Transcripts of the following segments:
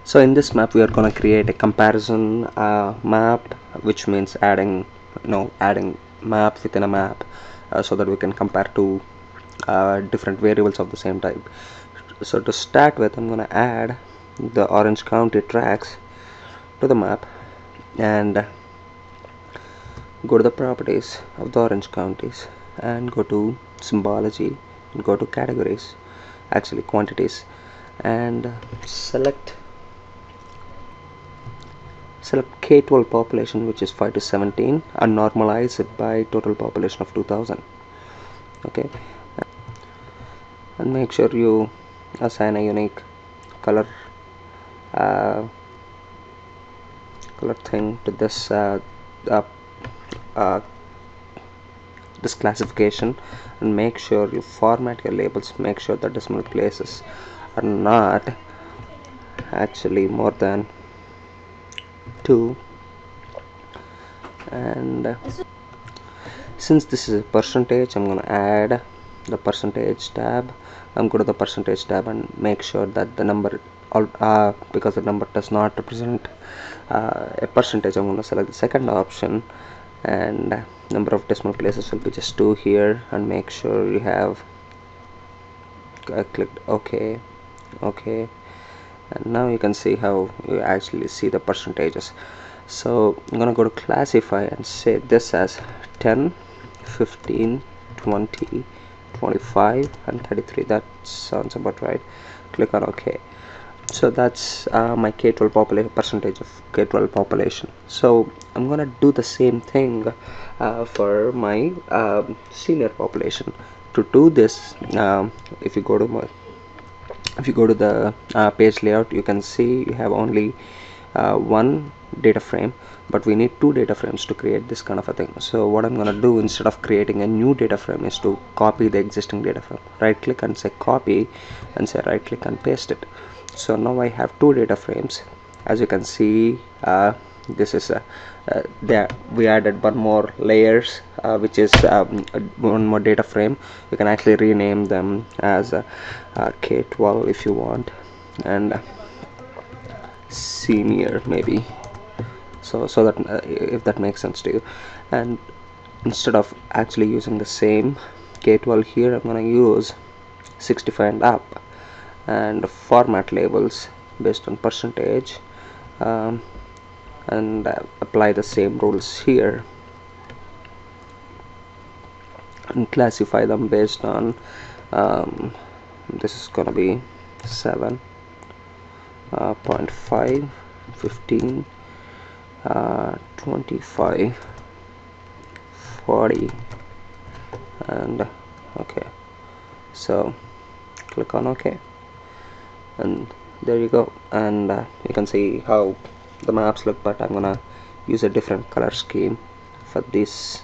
So in this map we are going to create a comparison map, which means adding map within a map, so that we can compare two different variables of the same type. So to start with, I'm going to add the Orange County tracks to the map and go to the properties of the Orange counties and go to symbology and go to categories, actually quantities, and select K-12 population, which is 5 to 17, and normalize it by total population of 2000. Okay, and make sure you assign a unique color thing to this this classification, and make sure you format your labels. Make sure the decimal places are not actually more than 2, and since this is a percentage, I'm going to add the percentage tab. I'm go to the percentage tab and make sure that the number because the number does not represent a percentage, I'm going to select the second option, and number of decimal places will be just 2 here, and make sure you have clicked OK. And now you can see how you actually see the percentages. So I'm gonna go to classify and say this as 10, 15, 20, 25 and 33. That sounds about right. Click on OK. So that's my K-12 population, percentage of K-12 population. So I'm gonna do the same thing for my senior population. To do this, if you go to the page layout, you can see you have only one data frame, but we need 2 data frames to create this kind of a thing. So what I'm gonna do, instead of creating a new data frame, is to copy the existing data frame. Right click and say copy, and say right click and paste it. So now I have 2 data frames. As you can see, this is there we added one more layers, which is one more data frame. You can actually rename them as K-12 if you want, and senior maybe, so that if that makes sense to you. And instead of actually using the same K-12 here, I'm gonna use 65 and up, and format labels based on percentage, and apply the same rules here, and classify them based on this is gonna be 7, 0.5, 15, 25, 40, and OK. So click on OK, and there you go. And you can see how the maps look, but I'm gonna use a different color scheme for this,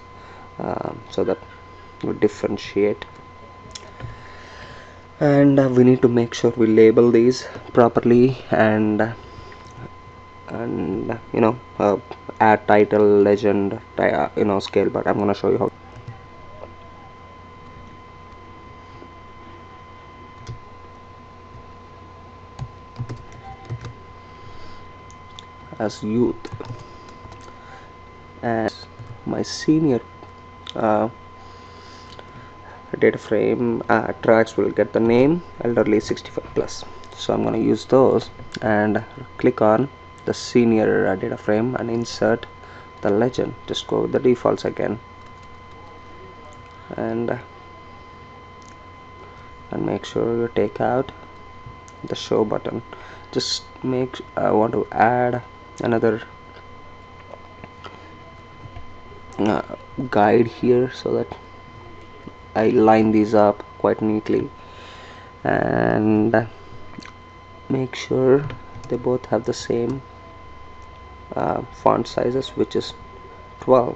so that we differentiate. And we need to make sure we label these properly, and add title, legend, scale, but I'm gonna show you how. As youth, and my senior data frame tracks will get the name elderly 65 plus. So I'm going to use those, and click on the senior data frame and insert the legend. Just go with the defaults again, and make sure you take out the show button. Just I want to add another guide here, so that I line these up quite neatly, and make sure they both have the same font sizes, which is 12,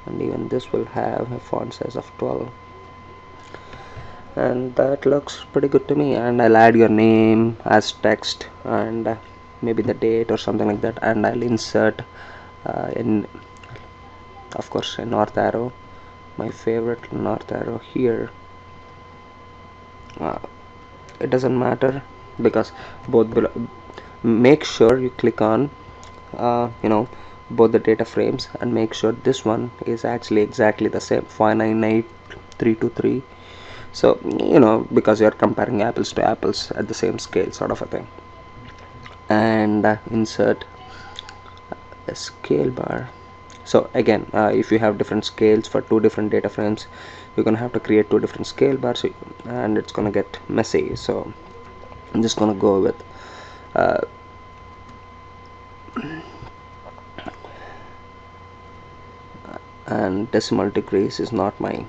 and even this will have a font size of 12, and that looks pretty good to me. And I'll add your name as text, and maybe the date or something like that, and I'll insert of course a north arrow, my favorite north arrow here. It doesn't matter because both make sure you click on both the data frames and make sure this one is actually exactly the same 598323. So because you're comparing apples to apples at the same scale, sort of a thing. And insert a scale bar. So again, if you have different scales for two different data frames, you're gonna have to create two different scale bars, and it's gonna get messy. So I'm just gonna go with and decimal degrees is not my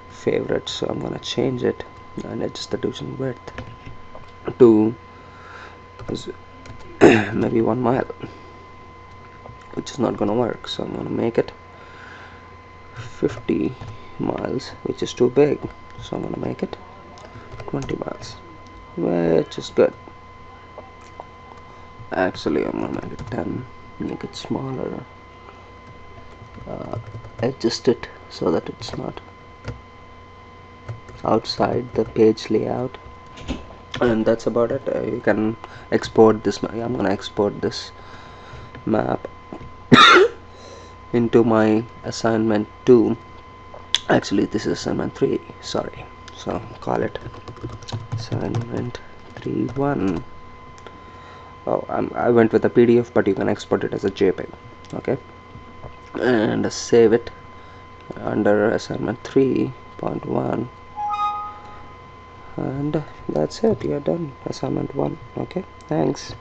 favorite, so I'm gonna change it and adjust the division width to maybe 1 mile, which is not gonna work. So I'm gonna make it 50 miles, which is too big. So I'm gonna make it 20 miles, which is good. Actually, I'm gonna make it 10, make it smaller, adjust it so that it's not outside the page layout, and that's about it. You can export this. I'm gonna export this map into my assignment 2. Actually, this is assignment 3, sorry. So call it assignment 3-1. Oh, I went with a PDF, but you can export it as a JPEG. Okay, and save it under assignment 3.1, and that's it. You're done assignment 1. Okay, thanks.